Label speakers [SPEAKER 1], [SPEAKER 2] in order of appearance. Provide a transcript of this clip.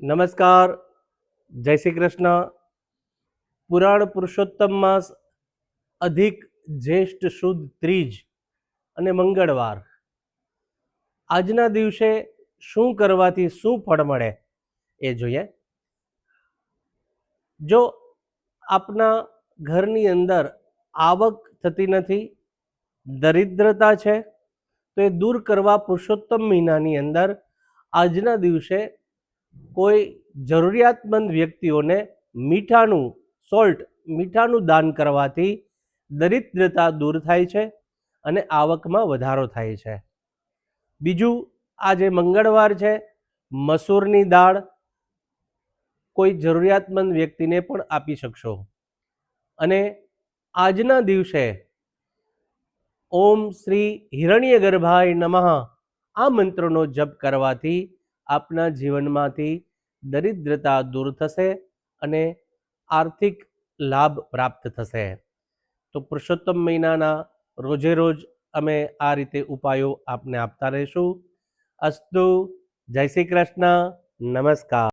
[SPEAKER 1] નમસ્કાર, જય શ્રી કૃષ્ણ. પુરાણ પુરુષોત્તમ માસ અધિક જ્યેષ્ઠ સુદ ત્રીજ અને મંગળવાર. આજના દિવસે શું કરવાથી શું ફળ મળે એ જોઈએ. જો આપના ઘરની અંદર આવક થતી નથી, દરિદ્રતા છે, તો એ દૂર કરવા પુરુષોત્તમ મહિનાની અંદર આજના દિવસે કોઈ જરૂરિયાતમંદ વ્યક્તિઓને મીઠાનું દાન કરવાથી દરિદ્રતા દૂર થાય છે અને આવકમાં વધારો થાય છે. બીજું, આજે મંગળવાર છે, મસૂરની દાળ કોઈ જરૂરિયાતમંદ વ્યક્તિને પણ આપી શકશો. અને આજના દિવસે ઓમ શ્રી હિરણ્ય ગર્ભાય નમઃ આ મંત્રનો જપ કરવાથી આપના જીવનમાંથી દરિદ્રતા દૂર થશે અને આર્થિક લાભ પ્રાપ્ત થશે. તો પુરુષોત્તમ મહિનાના રોજે રોજ અમે આ રીતે ઉપાયો આપને આપતા રહીશું. અસ્તુ. જય શ્રી કૃષ્ણ. નમસ્કાર.